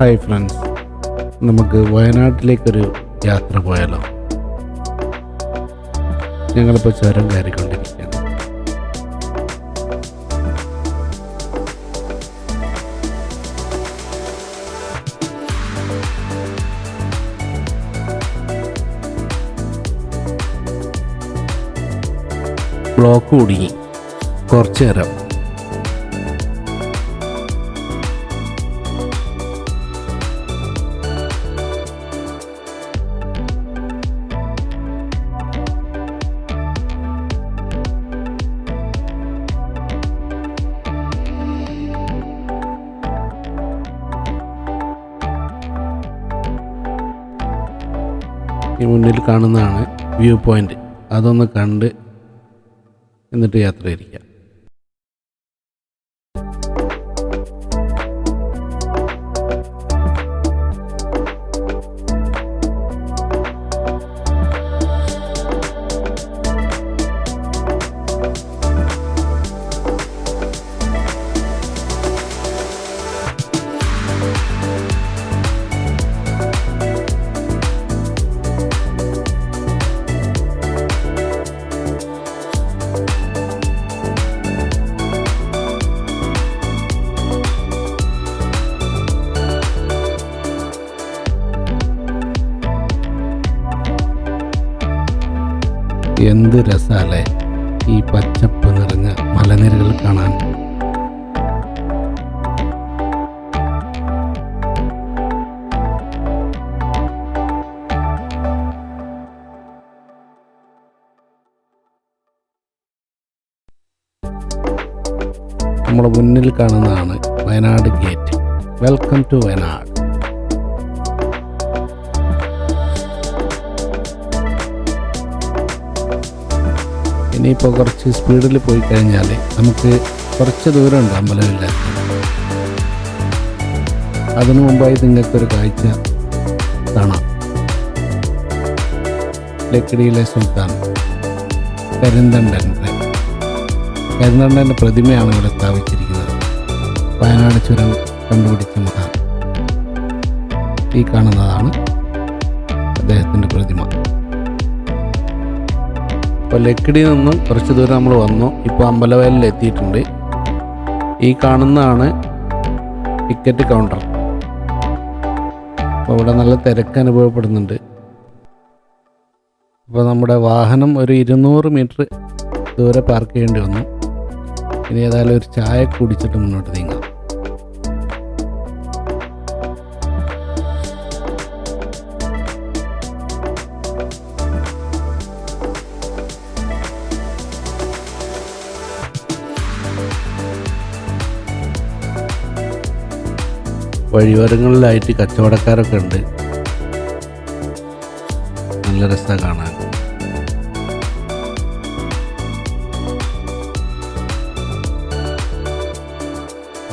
Hi friends, നമുക്ക് വയനാട്ടിലേക്കൊരു യാത്ര പോയാലോ? ഞങ്ങളിപ്പോൾ ചുരം കയറിക്കൊണ്ടിരിക്കുകയാണ്. ബ്ലോക്ക് കുടുങ്ങി കുറച്ച് നേരം. ഈ മുന്നിൽ കാണുന്നതാണ് വ്യൂ പോയിൻ്റ്. അതൊന്ന് കണ്ട് എന്നിട്ട് യാത്ര തിരിക്കാം. എന്ത് രസമല്ലേ ഈ പച്ചപ്പ് നിറഞ്ഞ മലനിരകൾ കാണാൻ. നമ്മുടെ മുന്നിൽ കാണുന്നതാണ് Wayanad gate. Welcome to Wayanad. ഇനിയിപ്പോൾ കുറച്ച് സ്പീഡിൽ പോയി കഴിഞ്ഞാൽ നമുക്ക് കുറച്ച് ദൂരമുണ്ട് അമ്പലമില്ല. അതിനു മുമ്പായി നിങ്ങൾക്കൊരു കാഴ്ച കാണാം. ലക്കിടിയിലെ സുൽത്താൻ കരിന്തണ്ടൻ്റെ പ്രതിമയാണ് ഇവിടെ സ്ഥാപിച്ചിരിക്കുന്നത്. വയനാട് ചുരം കണ്ടുപിടിച്ച മഹാൻ. ഈ കാണുന്നതാണ് അദ്ദേഹത്തിൻ്റെ പ്രതിമ. ഇപ്പോൾ ലക്കിടിയിൽ നിന്നും കുറച്ച് ദൂരം നമ്മൾ വന്നു. ഇപ്പോൾ അമ്പലവയലിൽ എത്തിയിട്ടുണ്ട്. ഈ കാണുന്നതാണ് ടിക്കറ്റ് കൗണ്ടർ. അപ്പോൾ ഇവിടെ നല്ല തിരക്ക് അനുഭവപ്പെടുന്നുണ്ട്. അപ്പോൾ നമ്മുടെ വാഹനം ഒരു 200 മീറ്റർ ദൂരെ പാർക്ക് ചെയ്യേണ്ടി വന്നു. ഇനി ഏതായാലും ഒരു ചായ കുടിച്ചിട്ട് മുന്നോട്ട് നീങ്ങാം. വഴിയോരങ്ങളിലായിട്ട് കച്ചവടക്കാരൊക്കെ ഉണ്ട്. നല്ല രസമാണ് കാണാൻ.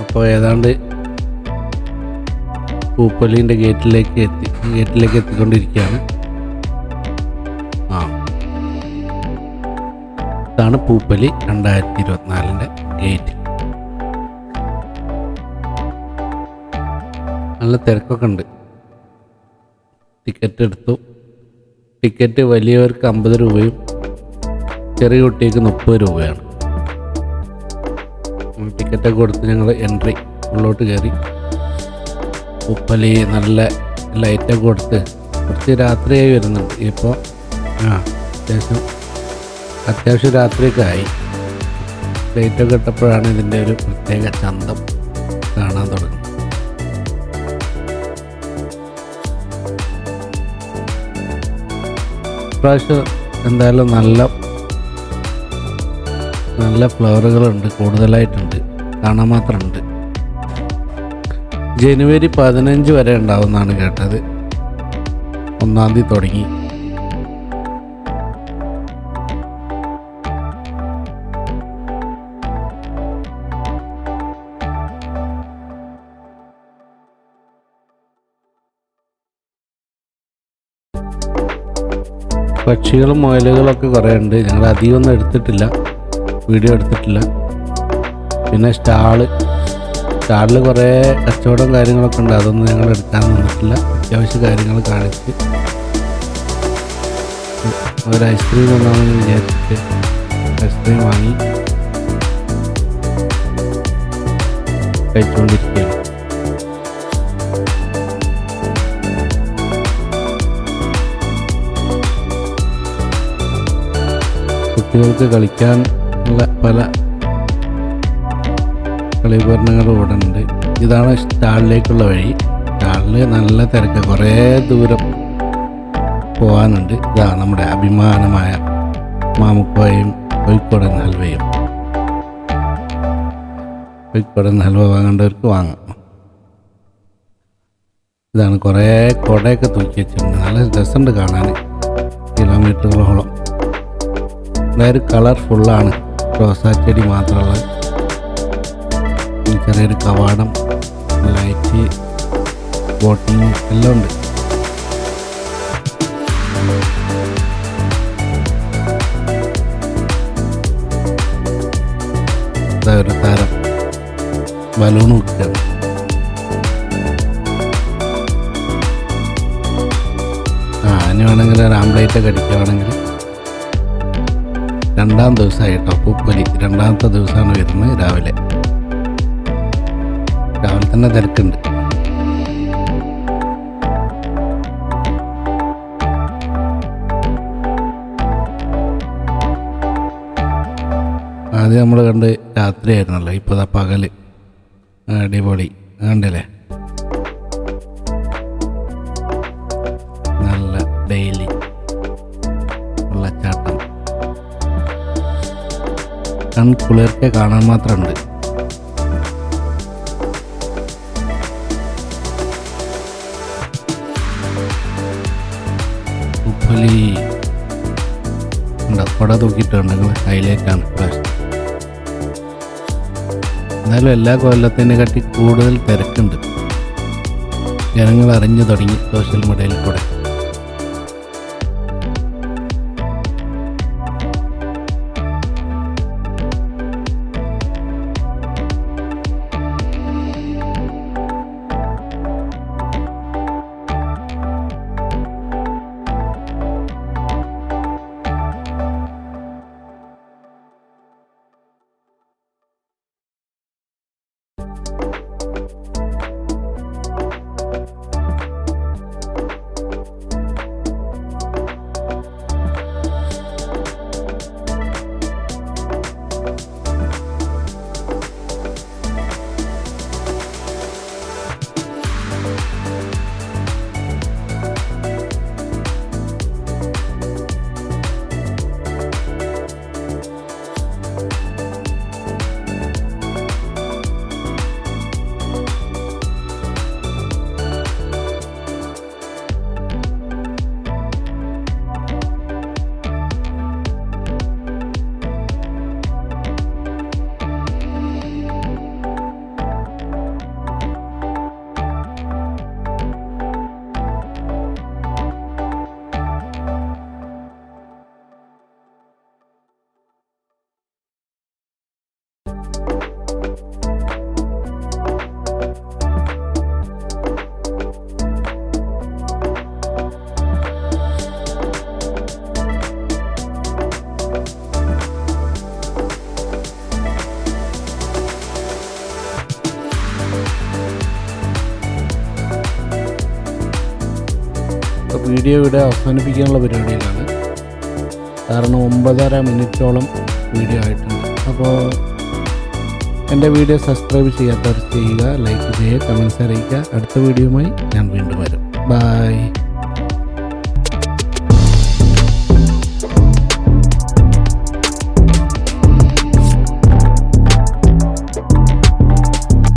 അപ്പോൾ ഏതാണ്ട് പൂപ്പലിൻ്റെ ഗേറ്റിലേക്ക് എത്തിക്കൊണ്ടിരിക്കുകയാണ്. ഇതാണ് പൂപ്പലി 2024 ഗേറ്റ്. നല്ല തിരക്കൊക്കെ ഉണ്ട്. ടിക്കറ്റ് എടുത്തു. ടിക്കറ്റ് വലിയവർക്ക് 50 രൂപയും ചെറിയ കുട്ടിക്ക് 30 രൂപയാണ്. ടിക്കറ്റൊക്കെ കൊടുത്ത് ഞങ്ങൾ എൻട്രി ഉള്ളോട്ട് കയറി. ഉപ്പലി നല്ല ലൈറ്റൊക്കെ കൊടുത്ത് കുറച്ച് രാത്രിയായി വരുന്നുണ്ട്. ഇപ്പോൾ അത്യാവശ്യം രാത്രിയൊക്കെ ആയി. ലൈറ്റൊക്കെ ഇട്ടപ്പോഴാണ് ഇതിൻ്റെ ഒരു പ്രത്യേക ചന്തം കാണാൻ തുടങ്ങുന്നത്. ഇപ്രാവശ്യം എന്തായാലും നല്ല ഫ്ലവറുകളുണ്ട്, കൂടുതലായിട്ടുണ്ട്, കാണാൻ മാത്രമുണ്ട്. ജനുവരി 15 വരെ ഉണ്ടാവുമെന്നാണ് കേട്ടത്. 1-ാം തീയതി തുടങ്ങി. പക്ഷികളും മുയലുകളൊക്കെ കുറേ ഉണ്ട്. ഞങ്ങൾ അധികമൊന്നും എടുത്തിട്ടില്ല, വീഡിയോ എടുത്തിട്ടില്ല. പിന്നെ സ്റ്റാള് സ്റ്റാളിൽ കുറേ കച്ചവടം കാര്യങ്ങളൊക്കെ ഉണ്ട്. അതൊന്നും ഞങ്ങൾ എടുക്കാൻ നിന്നിട്ടില്ല. അത്യാവശ്യ കാര്യങ്ങൾ കാണിച്ച് ഒരു ഐസ്ക്രീം ഒന്നാണെന്ന് വിചാരിച്ചിട്ട് ഐസ്ക്രീം വാങ്ങി കഴിച്ചുകൊണ്ടിരിക്കുകയാണ്. കുട്ടികൾക്ക് കളിക്കാനുള്ള പല കളിപകരണങ്ങളും ഇവിടെ ഉണ്ട്. ഇതാണ് സ്റ്റാളിലേക്കുള്ള വഴി. സ്റ്റാളിൽ നല്ല തിരക്ക്, കുറേ ദൂരം പോകാനുണ്ട്. ഇതാണ് നമ്മുടെ അഭിമാനമായ മാമുക്കോയും കോഴിക്കോടൻ ഹൽവയും. കോഴിക്കോടൻ ഹൽവ വാങ്ങേണ്ടവർക്ക് വാങ്ങാം. ഇതാണ് കുറേ കുടയൊക്കെ തൂക്കി വെച്ചിട്ടുണ്ട്. നല്ല രസമുണ്ട് കാണാൻ, കിലോമീറ്ററുകളോളം. അതായത് കളർഫുള്ളാണ്. റോസാ ചെടി മാത്രമുള്ള ചെറിയൊരു കവാടം, ലൈറ്റ്, ബോട്ടിങ് എല്ലാം ഉണ്ട്. ഒരു താരം ബലൂൺ വെക്കുകയാണ്. അതിന് വേണമെങ്കിൽ ഒരു ആംപ്ലേറ്റൊക്കെ അടിക്കുകയാണെങ്കിൽ. രണ്ടാം ദിവസമായിട്ടോ പൂപ്പൊലി, രണ്ടാമത്തെ ദിവസമാണ് വരുന്നത്. രാവിലെ തന്നെ തിരക്കുണ്ട്. ആദ്യം നമ്മൾ കണ്ട് രാത്രിയായിരുന്നല്ലോ, ഇപ്പോൾ പകല്. അടിപൊളി കണ്ടില്ലേ, നല്ല ഡെയിലി വെള്ളച്ചാട്ടം കൺകുളിർക്കെ കാണാൻ മാത്രമുണ്ട്. ഉപ്പലി ഉണ്ടോ, കുട തൂക്കിയിട്ടുണ്ടെങ്കിൽ ഹൈലൈറ്റാണ് പ്രാവശ്യം. എന്നാലും എല്ലാ കൊല്ലത്തിനെ കാട്ടി കൂടുതൽ തിരക്കുണ്ട്. ജനങ്ങൾ അറിഞ്ഞു തുടങ്ങി സോഷ്യൽ മീഡിയയിൽ കൂടെ. വീഡിയോ ഇവിടെ അവസാനിപ്പിക്കാനുള്ള പരിപാടിയിലാണ്. കാരണം 9.5 മിനിറ്റോളം വീഡിയോ ആയിട്ടുണ്ട്. അപ്പോൾ എൻ്റെ വീഡിയോ സബ്സ്ക്രൈബ് ചെയ്യാത്തവർ ചെയ്യുക, ലൈക്ക് ചെയ്യുക, കമൻറ്റ്സ് അറിയിക്കുക. അടുത്ത വീഡിയോയുമായി ഞാൻ വീണ്ടും വരും. ബൈ.